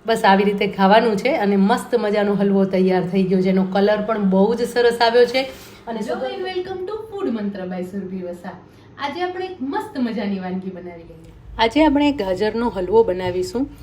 બસ આવી રીતે ખાવાનું છે અને મસ્ત મજાનો હલવો તૈયાર થઈ ગયો, જેનો કલર પણ બહુ જ સરસ આવ્યો છે. અને વેલકમ ટુ ફૂડ મંત્ર બાય સુરભી વસા. આજે આપણે એક મસ્ત મજાની વાનગી બનાવી લઈએ. આજે આપણે ગાજરનો હલવો બનાવીશું.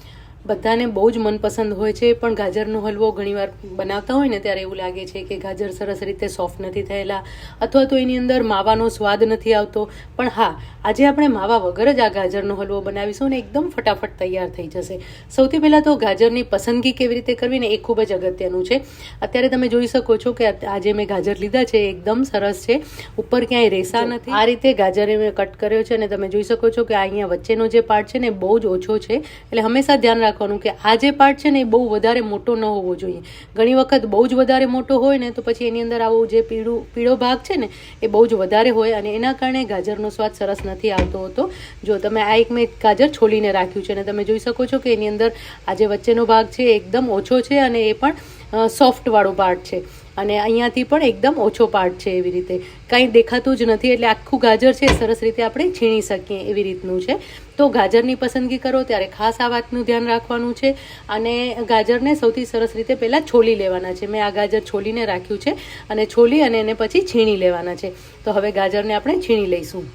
બધાને બહુ જ મનપસંદ હોય છે, પણ ગાજરનો હલવો ઘણીવાર બનાવતા હોય ને ત્યારે એવું લાગે છે કે ગાજર સરસ રીતે સોફ્ટ નથી થયેલા અથવા તો એની અંદર માવાનો સ્વાદ નથી આવતો. પણ હા, આજે આપણે માવા વગર જ આ ગાજરનો હલવો બનાવીશું ને એકદમ ફટાફટ તૈયાર થઈ જશે. સૌથી પહેલાં તો ગાજરની પસંદગી કેવી રીતે કરવી ને એ ખૂબ જ અગત્યનું છે. અત્યારે તમે જોઈ શકો છો કે આજે મેં ગાજર લીધા છે, એકદમ સરસ છે, ઉપર ક્યાંય રેસા નથી. આ રીતે ગાજરે મેં કટ કર્યો છે અને તમે જોઈ શકો છો કે અહીંયા વચ્ચેનો જે પાર્ટ છે ને બહુ જ ઓછો છે. એટલે હંમેશા ધ્યાન રાખવાનું કે આ જે પાર્ટ છે ને એ બહુ વધારે મોટો ન હોવો જોઈએ. ઘણી વખત બહુ જ વધારે મોટો હોય ને તો પછી એની અંદર આવો જે પીળો ભાગ છે ને એ બહુ જ વધારે હોય અને એના કારણે ગાજરનો સ્વાદ સરસ નથી આવતો હતો. જો તમે આ એક મેં ગાજર છોલીને રાખ્યું છે અને તમે જોઈ શકો છો કે એની અંદર આ જે વચ્ચેનો ભાગ છે એકદમ ઓછો છે અને એ પણ સોફ્ટવાળો પાર્ટ છે અને અહીંયાથી પણ એકદમ ઓછો પાર્ટ છે. એવી રીતે કંઈ દેખાતું જ નથી, એટલે આખું ગાજર છે સરસ રીતે આપણે છીણી શકીએ એવી રીતનું છે. તો ગાજરની પસંદગી કરો ત્યારે ખાસ આ વાતનું ધ્યાન રાખવાનું છે. અને ગાજરને સૌથી સરસ રીતે પહેલાં છોલી લેવાના છે. મેં આ ગાજર છોલીને રાખ્યું છે અને છોલી અને એને પછી છીણી લેવાના છે. તો હવે ગાજરને આપણે છીણી લઈશું.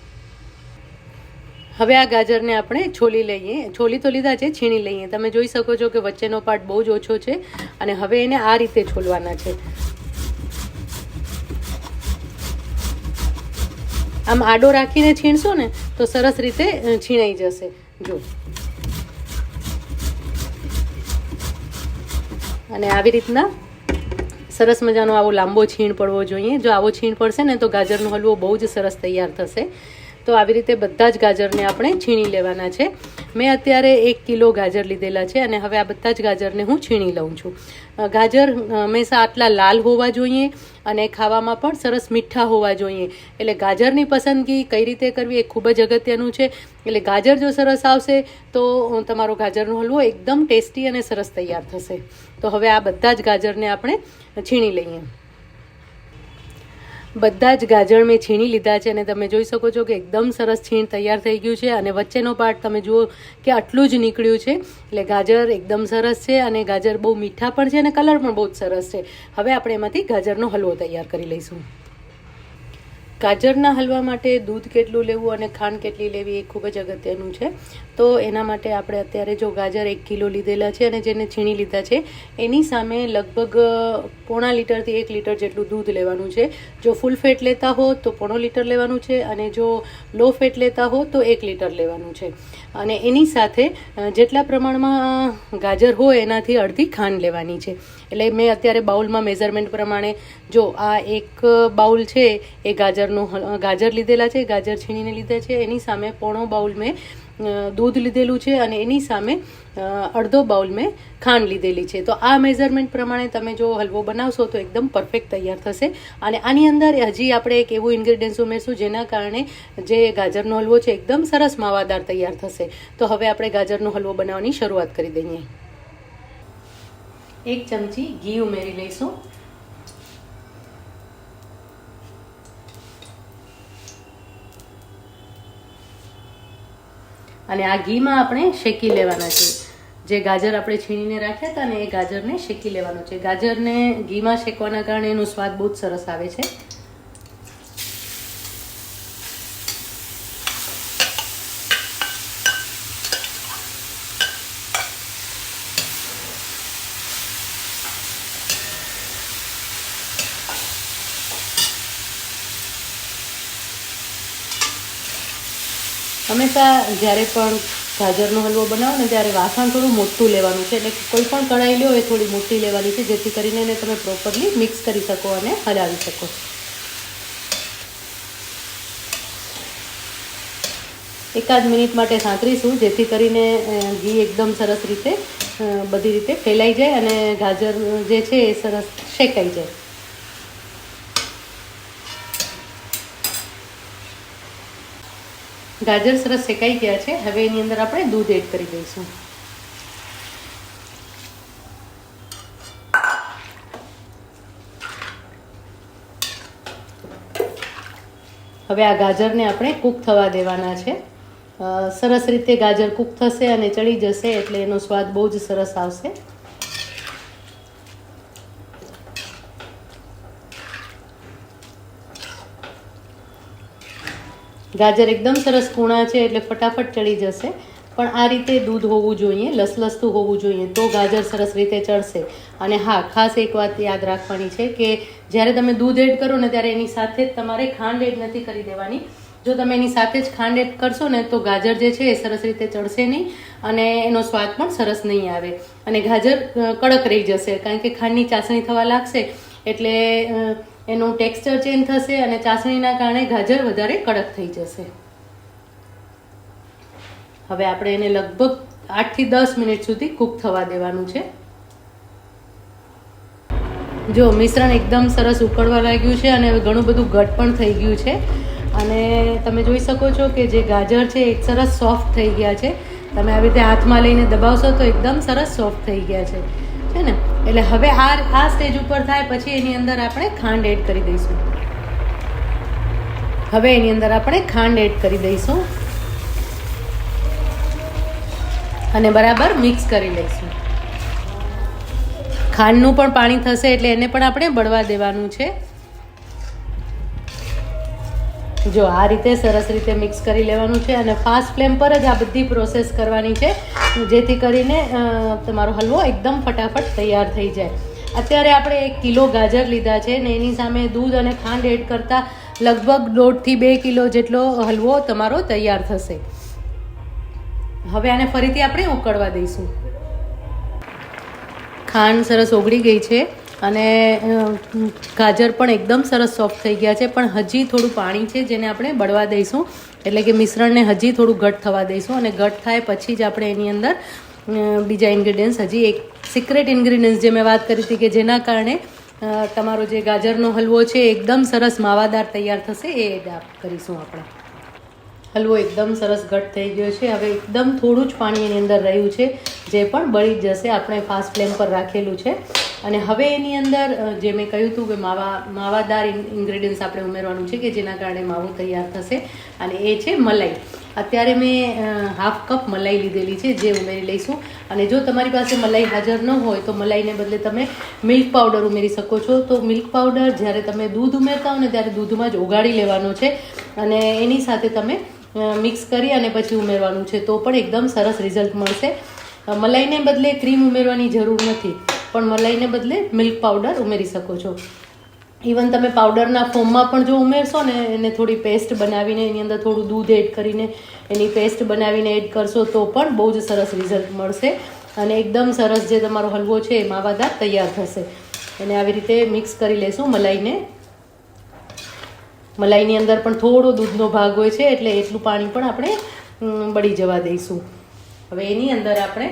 હવે આ ગાજરને આપણે છોલી લઈએ. છોલી તો લીધા છે, છીણી લઈએ. તમે જોઈ શકો છો કે વચ્ચેનો પાર્ટ બહુ જ ઓછો છે અને હવે એને આ રીતે છોલવાના છે. આમ આડો રાખીને છીણશો ને તો સરસ રીતે છીણાઈ જશે. જો, અને આવી રીતના સરસ મજાનો આવો લાંબો છીણ પડવો જોઈએ. જો આવો છીણ પડશે ને તો ગાજરનો હલવો બહુ જ સરસ તૈયાર થશે. તો આવી રીતે બધા જ ગાજરને આપણે છીણી લેવાના છે. મેં અત્યારે 1 કિલો ગાજર લીધેલા છે અને હવે આ બધા જ ગાજરને હું છીણી લઉં છું. ગાજર હંમેશા આટલા લાલ હોવા જોઈએ અને ખાવામાં પણ સરસ મીઠા હોવા જોઈએ. એટલે ગાજરની પસંદગી કઈ રીતે કરવી એ ખૂબ જ અગત્યનું છે. એટલે ગાજર જો સરસ આવશે તો તમારો ગાજરનો હલવો એકદમ ટેસ્ટી અને સરસ તૈયાર થશે. તો હવે આ બધા જ ગાજરને આપણે છીણી લઈએ. બધા જ ગાજર મેં છીણી લીધા છે અને તમે જોઈ શકો છો કે એકદમ સરસ છીણ તૈયાર થઈ ગયું છે અને વચ્ચેનો પાર્ટ તમે જુઓ કે આટલું જ નીકળ્યું છે. એટલે ગાજર એકદમ સરસ છે અને ગાજર બહુ મીઠા પણ છે અને કલર પણ બહુ જ સરસ છે. હવે આપણે એમાંથી ગાજરનો હલવો તૈયાર કરી લઈશું. ગાજરના હલવા માટે દૂધ કેટલું લેવું અને ખાંડ કેટલી લેવી એ ખૂબ જ અગત્યનું છે. તો એના માટે આપણે અત્યારે જો ગાજર 1 કિલો લીધેલા છે અને જેને છીણી લીધા છે એની સામે લગભગ પોણા લીટરથી 1 લીટર જેટલું દૂધ લેવાનું છે. જો ફૂલ ફેટ લેતા હો તો પોણો લીટર લેવાનું છે અને જો લો ફેટ લેતા હો તો 1 લીટર લેવાનું છે. અને એની સાથે જેટલા પ્રમાણમાં ગાજર હોય એનાથી અડધી ખાંડ લેવાની છે. એટલે મેં અત્યારે બાઉલમાં મેઝરમેન્ટ પ્રમાણે જો આ 1 બાઉલ છે એ ગાજર લીધેલા છે, ગાજર છીણીને લીધા છે. એની સામે પોણો બાઉલ મેં દૂધ લીધેલું છે અને એની સામે અડધો બાઉલ મેં ખાંડ લીધેલી છે. તો આ મેઝરમેન્ટ પ્રમાણે તમે જો હલવો બનાવશો તો એકદમ પરફેક્ટ તૈયાર થશે. અને આની અંદર હજી આપણે એક એવું ઇન્ગ્રેડિયન્ટ્સ ઉમેરશું જેના કારણે જે ગાજરનો હલવો છે એકદમ સરસ માવાદાર તૈયાર થશે. તો હવે આપણે ગાજરનો હલવો બનાવવાની શરૂઆત કરી દઈએ. 1 ચમચી ઘી ઉમેરી લઈશું. અને આ ઘીમાં આપણે શેકી લેવાના છે. જે ગાજર આપણે છીણીને રાખ્યા હતા ને એ ગાજરને શેકી લેવાનું છે. ગાજરને ઘીમાં શેકવાના કારણે એનો સ્વાદ બહુ જ સરસ આવે છે. હંમેશા જ્યારે પણ ગાજરનો હલવો બનાવો ને ત્યારે વાસણ થોડું મોટું લેવાનું છે. એટલે કોઈ પણ કઢાઈ લો એ થોડી મોટી લેવાની છે જેથી કરીને એને તમે પ્રોપરલી મિક્સ કરી શકો અને હલાવી શકો. એકાદ મિનિટ માટે સાંતરીશું જેથી કરીને ઘી એકદમ સરસ રીતે બધી રીતે ફેલાઈ જાય અને ગાજર જે છે એ સરસ શેકાઈ જાય. ગાજર સરસ શેકાઈ ગયા છે. હવે એની અંદર આપણે દૂધ એડ કરી દઈશું. હવે આ ગાજરને આપણે કૂક થવા દેવાના છે. સરસ રીતે ગાજર કૂક થશે અને ચડી જશે એટલે એનો સ્વાદ બહુ જ સરસ આવશે. ગાજર એકદમ સરસ કૂણા છે એટલે ફટાફટ ચડી જશે, પણ આ રીતે દૂધ હોવું જોઈએ, લસલસતું હોવું જોઈએ તો ગાજર સરસ રીતે ચડશે. અને હા, ખાસ એક વાત યાદ રાખવાની છે કે જ્યારે તમે દૂધ એડ કરો ને ત્યારે એની સાથે જ તમારે ખાંડ એડ નથી કરી દેવાની. જો તમે એની સાથે જ ખાંડ એડ કરશો ને તો ગાજર જે છે એ સરસ રીતે ચડશે નહીં અને એનો સ્વાદ પણ સરસ નહીં આવે અને ગાજર કડક રહી જશે, કારણ કે ખાંડની ચાસણી થવા લાગશે એટલે એનું ટેક્સચર ચેન્જ થશે અને ચાસણીના કારણે ગાજર વધારે કડક થઈ જશે. હવે આપણે એને લગભગ 8 થી 10 મિનિટ સુધી કૂક થવા દેવાનું છે. જો મિશ્રણ એકદમ સરસ ઉકળવા લાગ્યું છે અને હવે ઘણું બધું ઘટ પણ થઈ ગયું છે અને તમે જોઈ શકો છો કે જે ગાજર છે એક સરસ સોફ્ટ થઈ ગયા છે. તમે આવી રીતે હાથમાં લઈને દબાવશો તો એકદમ સરસ સોફ્ટ થઈ ગયા છે ને. એટલે હવે આ સ્ટેજ ઉપર થાય પછી એની અંદર આપણે ખાંડ એડ કરી દઈશું. હવે એની અંદર આપણે ખાંડ એડ કરી દઈશું અને બરાબર મિક્સ કરી લઈશું. ખાંડનું પણ પાણી થશે એટલે એને પણ આપણે બળવા દેવાનું છે. જો આ રીતે સરસ રીતે મિક્સ કરી લેવાનું છે અને ફાસ્ટ ફ્લેમ પર જ આ બધી પ્રોસેસ કરવાની છે જેથી કરીને તમારો હલવો એકદમ ફટાફટ તૈયાર થઈ જાય. અત્યારે આપણે 1 કિલો ગાજર લીધા છે ને એની સામે દૂધ અને ખાંડ એડ કરતાં લગભગ 1.5 થી 2 કિલો જેટલો હલવો તમારો તૈયાર થશે. હવે આને ફરીથી આપણે ઉકળવા દઈશું. ખાંડ સરસ ઓગળી ગઈ છે અને ગાજર પણ એકદમ સરસ સોફ્ટ થઈ ગયા છે, પણ હજી થોડું પાણી છે જેને આપણે બળવા દઈશું. એટલે કે મિશ્રણને હજી થોડું ઘટ થવા દઈશું અને ઘટ થાય પછી જ આપણે એની અંદર બીજા ઇન્ગ્રીડિયન્ટ્સ, હજી એક સિક્રેટ ઇન્ગ્રીડિયન્ટ્સ જે મેં વાત કરી હતી કે જેના કારણે તમારો જે ગાજરનો હલવો છે એકદમ સરસ માવાદાર તૈયાર થશે, એ એડ કરીશું આપણે. હલવો એકદમ સરસ ઘટ થઈ ગયો છે. હવે એકદમ થોડું જ પાણી એની અંદર રહ્યું છે જે પણ બળી જશે. આપણે ફાસ્ટ ફ્લેમ પર રાખેલું છે અને હવે એની અંદર જે મેં કહ્યું હતું કે માવાદાર ઇન્ગ્રેડિયન્ટ્સ આપણે ઉમેરવાનું છે કે જેના કારણે માવો તૈયાર થશે અને એ છે મલાઈ. અત્યારે મેં ½ કપ મલાઈ લીધેલી છે જે ઉમેરી લઈશું. અને જો તમારી પાસે મલાઈ હાજર ન હોય તો મલાઈને બદલે તમે મિલ્ક પાવડર ઉમેરી શકો છો. તો મિલ્ક પાવડર જ્યારે તમે દૂધ ઉમેરતા હો ને ત્યારે દૂધમાં જ ઓગાળી લેવાનો છે અને એની સાથે તમે મિક્સ કરી અને પછી ઉમેરવાનું છે તો પણ એકદમ સરસ રિઝલ્ટ મળશે. મલાઈને બદલે ક્રીમ ઉમેરવાની જરૂર નથી, પણ મલાઈને બદલે મિલ્ક પાવડર ઉમેરી શકો છો. ઇવન તમે પાવડરના ફોર્મમાં પણ જો ઉમેરશો ને એને થોડી પેસ્ટ બનાવીને એની અંદર થોડું દૂધ એડ કરીને એની પેસ્ટ બનાવીને એડ કરશો તો પણ બહુ જ સરસ રિઝલ્ટ મળશે અને એકદમ સરસ જે તમારો હલવો છે એ માવાદાર તૈયાર થશે. એને આવી રીતે મિક્સ કરી લેશું મલાઈને. મલાઈની અંદર પણ થોડો દૂધનો ભાગ હોય છે એટલે એટલું પાણી પણ આપણે બળી જવા દઈશું. હવે એની અંદર આપણે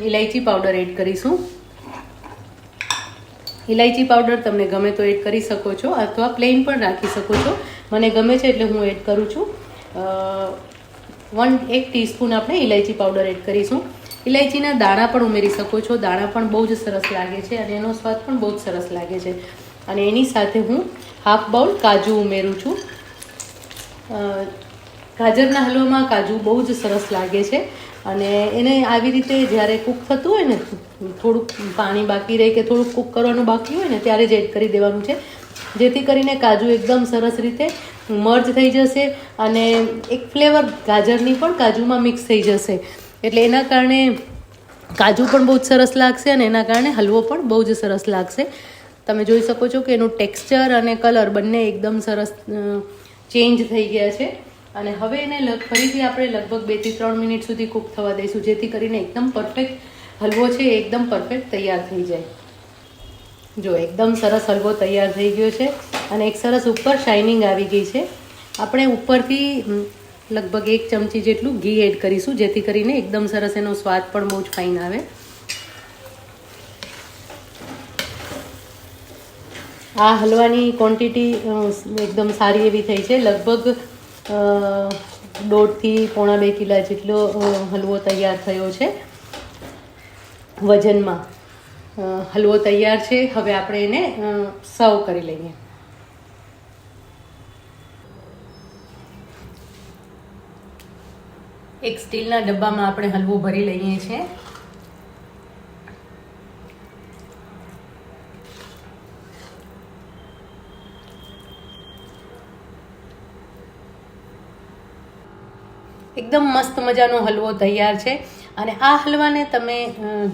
ઇલાયચી પાવડર એડ કરીશું. ઇલાયચી પાવડર તમને ગમે તો એડ કરી શકો છો અથવા પ્લેન પણ રાખી શકો છો. મને ગમે છે એટલે હું એડ કરું છું. 1 ટીસ્પૂન આપણે ઇલાયચી પાવડર એડ કરીશું. ઇલાયચીના દાણા પણ ઉમેરી શકો છો. દાણા પણ બહુ જ સરસ લાગે છે અને એનો સ્વાદ પણ બહુ જ સરસ લાગે છે. અને એની સાથે હું ½ બાઉલ કાજુ ઉમેરું છું. ગાજરના હલવામાં કાજુ બહુ જ સરસ લાગે છે અને એને આવી રીતે જ્યારે કૂક થતું હોય ને, થોડુંક પાણી બાકી રહે કે થોડુંક કૂક કરવાનું બાકી હોય ને ત્યારે જ એડ કરી દેવાનું છે જેથી કરીને કાજુ એકદમ સરસ રીતે મર્જ થઈ જશે અને એક ફ્લેવર ગાજરની પણ કાજુમાં મિક્સ થઈ જશે એટલે એના કારણે કાજુ પણ બહુ જ સરસ લાગશે અને એના કારણે હલવો પણ બહુ જ સરસ લાગશે. તમે જોઈ શકો છો કે એનું ટેક્સચર અને કલર બંને એકદમ સરસ ચેન્જ થઈ ગયા છે અને હવે એને ફરીથી આપણે લગભગ 2 થી 3 મિનિટ સુધી કૂક થવા દઈશું જેથી કરીને એકદમ પરફેક્ટ હલવો છે એ એકદમ પરફેક્ટ તૈયાર થઈ જાય. જો એકદમ સરસ હલવો તૈયાર થઈ ગયો છે અને એક સરસ ઉપર શાઇનિંગ આવી ગઈ છે. આપણે ઉપરથી લગભગ 1 ચમચી જેટલું ઘી એડ કરીશું જેથી કરીને એકદમ સરસ એનો સ્વાદ પણ બહુ જ ફાઇન આવે. આ હલવાની ક્વોન્ટિટી એકદમ સારી એવી થઈ છે. લગભગ 1.5 થી 1.5 કિલો જેટલો હલવો તૈયાર થયો છે વજનમાં. હલવો તૈયાર છે. હવે આપણે એને સર્વ કરી લઈએ. એક સ્ટીલના ડબ્બામાં આપણે હલવો ભરી લઈએ છીએ. એકદમ મસ્ત મજાનો હલવો તૈયાર છે. અને આ હલવાને તમે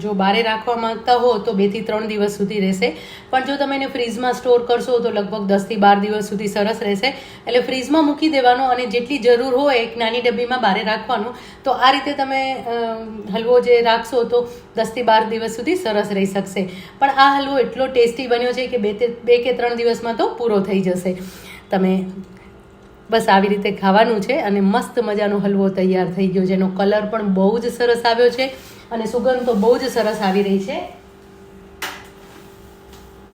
જો બારે રાખવા માંગતા હો તો 2 થી 3 દિવસ સુધી રહેશે, પણ જો તમે એને ફ્રીઝમાં સ્ટોર કરશો તો લગભગ 10 થી 12 દિવસ સુધી સરસ રહેશે. એટલે ફ્રીઝમાં મૂકી દેવાનો અને જેટલી જરૂર હોય એક નાની ડબ્બીમાં બારે રાખવાનું. તો આ રીતે તમે હલવો જે રાખશો તો 10 થી 12 દિવસ સુધી સરસ રહી શકશે. પણ આ હલવો એટલો ટેસ્ટી બન્યો છે કે 2 કે 3 દિવસમાં તો પૂરો થઈ જશે. તમે બસ આવી રીતે ખાવાનું છે અને મસ્ત મજાનો હલવો તૈયાર થઈ ગયો, જેનો કલર પણ બહુ જ સરસ આવ્યો છે અને સુગંધ તો બહુ જ સરસ આવી રહી છે.